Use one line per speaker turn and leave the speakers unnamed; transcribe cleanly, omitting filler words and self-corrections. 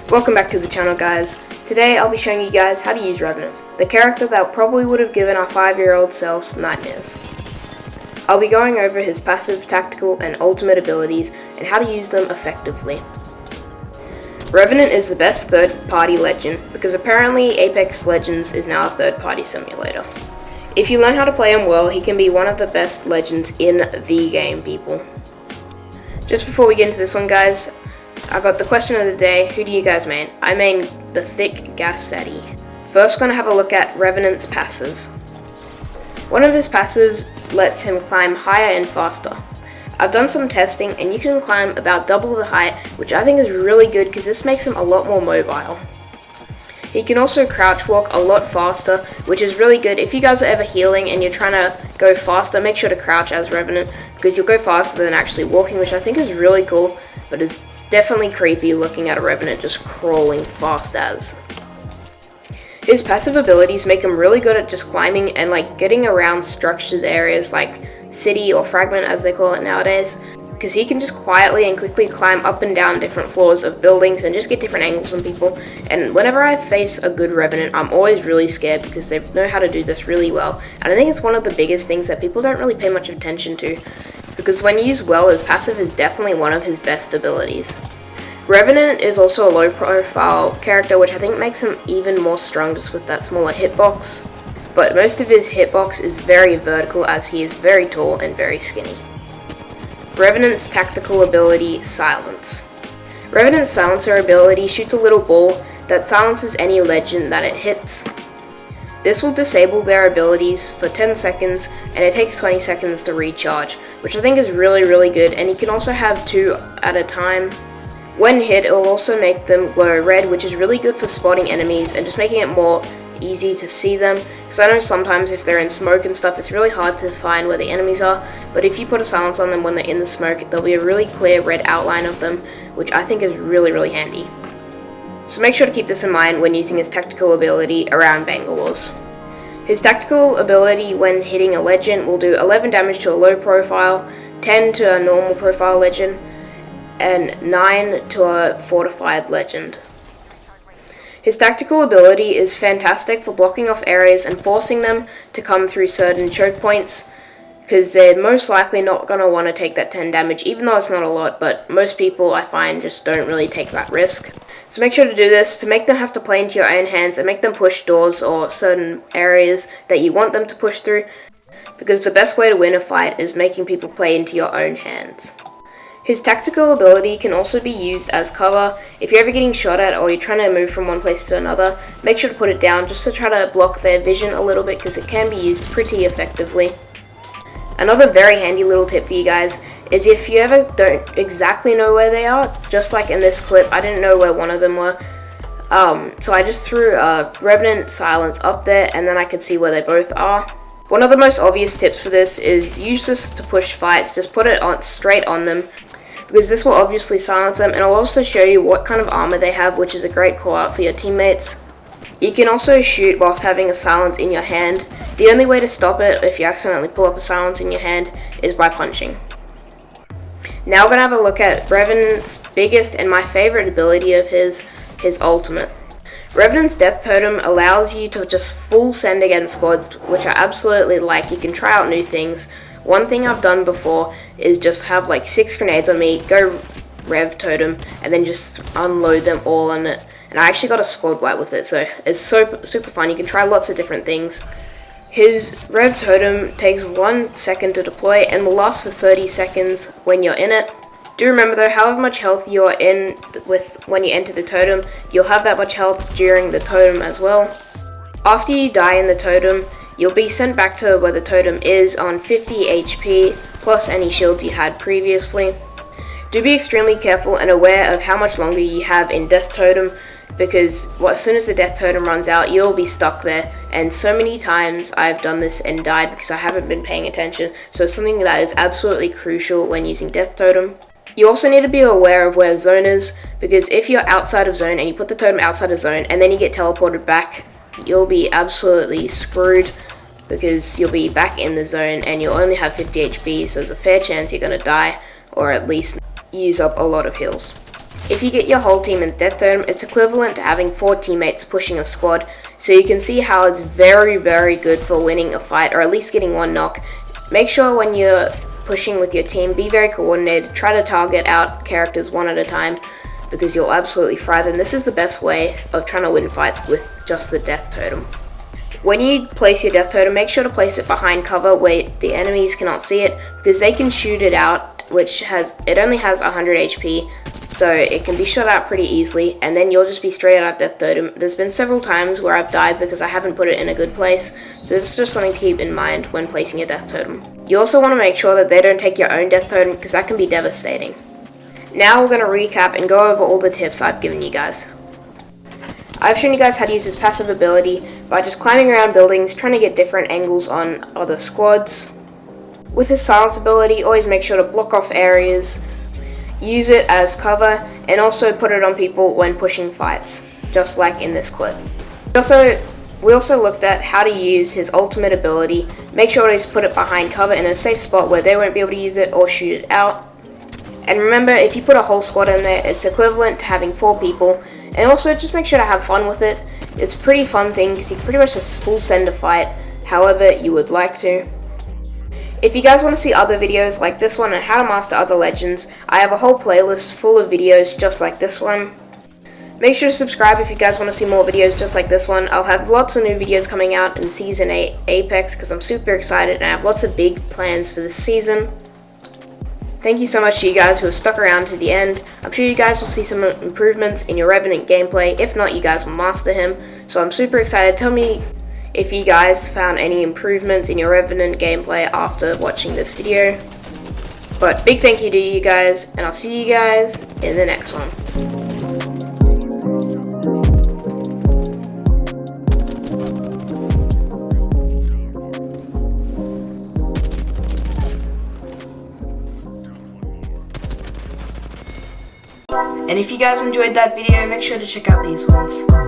Welcome back to the channel, guys. Today I'll be showing you guys how to use Revenant, the character that probably would have given our 5-year-old selves nightmares. I'll be going over his passive, tactical, and ultimate abilities and how to use them effectively. Revenant is the best third-party legend because apparently Apex Legends is now a third-party simulator. If you learn how to play him well, he can be one of the best legends in the game, people. Just before we get into this one, guys, I got the question of the day: who do you guys main? I main the thick gas daddy. First, we're going to have a look at Revenant's passive. One of his passives lets him climb higher and faster. I've done some testing and you can climb about double the height, which I think is really good because this makes him a lot more mobile. He can also crouch walk a lot faster, which is really good. If you guys are ever healing and you're trying to go faster, make sure to crouch as Revenant because you'll go faster than actually walking, which I think is really cool, but is definitely creepy looking at a Revenant just crawling fast as. His passive abilities make him really good at just climbing and getting around structured areas like city or fragment as they call it nowadays, because he can just quietly and quickly climb up and down different floors of buildings and just get different angles on people. And whenever I face a good Revenant, I'm always really scared because they know how to do this really well. And I think it's one of the biggest things that people don't really pay much attention to, because when used well, his passive is definitely one of his best abilities. Revenant is also a low profile character, which I think makes him even more strong just with that smaller hitbox. But most of his hitbox is very vertical as he is very tall and very skinny. Revenant's tactical ability, Silence. Revenant's Silencer ability shoots a little ball that silences any legend that it hits. This will disable their abilities for 10 seconds and it takes 20 seconds to recharge, which I think is really good, and you can also have 2 at a time. When hit, it will also make them glow red, which is really good for spotting enemies and just making it more easy to see them, because I know sometimes if they're in smoke and stuff, it's really hard to find where the enemies are, but if you put a silence on them when they're in the smoke, there'll be a really clear red outline of them, which I think is really handy. So make sure to keep this in mind when using his tactical ability around Bangalore's. His tactical ability when hitting a legend will do 11 damage to a low profile, 10 to a normal profile legend, and 9 to a fortified legend. His tactical ability is fantastic for blocking off areas and forcing them to come through certain choke points, because they're most likely not going to want to take that 10 damage, even though it's not a lot, but most people I find just don't really take that risk. So make sure to do this to make them have to play into your own hands and make them push doors or certain areas that you want them to push through, because the best way to win a fight is making people play into your own hands. His tactical ability can also be used as cover. If you're ever getting shot at or you're trying to move from one place to another, make sure to put it down just to try to block their vision a little bit, because it can be used pretty effectively. Another very handy little tip for you guys is if you ever don't exactly know where they are, just like in this clip, I didn't know where one of them were. So I just threw a Revenant Silence up there and then I could see where they both are. One of the most obvious tips for this is use this to push fights. Just put it on straight on them, because this will obviously silence them, and it'll also show you what kind of armor they have, which is a great call out for your teammates. You can also shoot whilst having a silence in your hand. The only way to stop it if you accidentally pull up a silence in your hand is by punching. Now we're going to have a look at Revenant's biggest and my favorite ability of his ultimate. Revenant's Death Totem allows you to just full send against squads, which I absolutely like. You can try out new things. One thing I've done before is just have 6 grenades on me, go Rev Totem, and then just unload them all on it. And I actually got a squad wipe with it, so it's super fun. You can try lots of different things. His Rev Totem takes 1 second to deploy and will last for 30 seconds when you're in it. Do remember though, however much health you're in with when you enter the totem, you'll have that much health during the totem as well. After you die in the totem, you'll be sent back to where the totem is on 50 HP, plus any shields you had previously. Do be extremely careful and aware of how much longer you have in Death Totem, because as soon as the Death Totem runs out, you'll be stuck there. And so many times I've done this and died because I haven't been paying attention, so it's something that is absolutely crucial when using Death Totem. You also need to be aware of where zone is, because if you're outside of zone and you put the totem outside of zone and then you get teleported back, you'll be absolutely screwed, because you'll be back in the zone and you'll only have 50 HP, so there's a fair chance you're going to die or at least use up a lot of heals. If you get your whole team in Death Totem, it's equivalent to having 4 teammates pushing a squad, so you can see how it's very, very good for winning a fight, or at least getting one knock. Make sure when you're pushing with your team, be very coordinated, try to target out characters one at a time, because you'll absolutely fry them. This is the best way of trying to win fights with just the Death Totem. When you place your Death Totem, make sure to place it behind cover where the enemies cannot see it, because they can shoot it out, it only has 100 HP, so it can be shot out pretty easily, and then you'll just be straight out Death Totem. There's been several times where I've died because I haven't put it in a good place, so this is just something to keep in mind when placing your Death Totem. You also want to make sure that they don't take your own Death Totem, because that can be devastating. Now we're going to recap and go over all the tips I've given you guys. I've shown you guys how to use his passive ability by just climbing around buildings, trying to get different angles on other squads. With his silence ability, always make sure to block off areas, use it as cover, and also put it on people when pushing fights, just like in this clip. We also looked at how to use his ultimate ability. Make sure to just put it behind cover in a safe spot where they won't be able to use it or shoot it out. And remember, if you put a whole squad in there, it's equivalent to having 4 people. And also, just make sure to have fun with it. It's a pretty fun thing, because you can pretty much just full send a fight however you would like to. If you guys want to see other videos like this one and how to master other legends, I have a whole playlist full of videos just like this one. Make sure to subscribe if you guys want to see more videos just like this one. I'll have lots of new videos coming out in Season 8 Apex, because I'm super excited and I have lots of big plans for this season. Thank you so much to you guys who have stuck around to the end. I'm sure you guys will see some improvements in your Revenant gameplay. If not, you guys will master him. So I'm super excited. Tell me if you guys found any improvements in your Revenant gameplay after watching this video. But big thank you to you guys, and I'll see you guys in the next one. And if you guys enjoyed that video, make sure to check out these ones.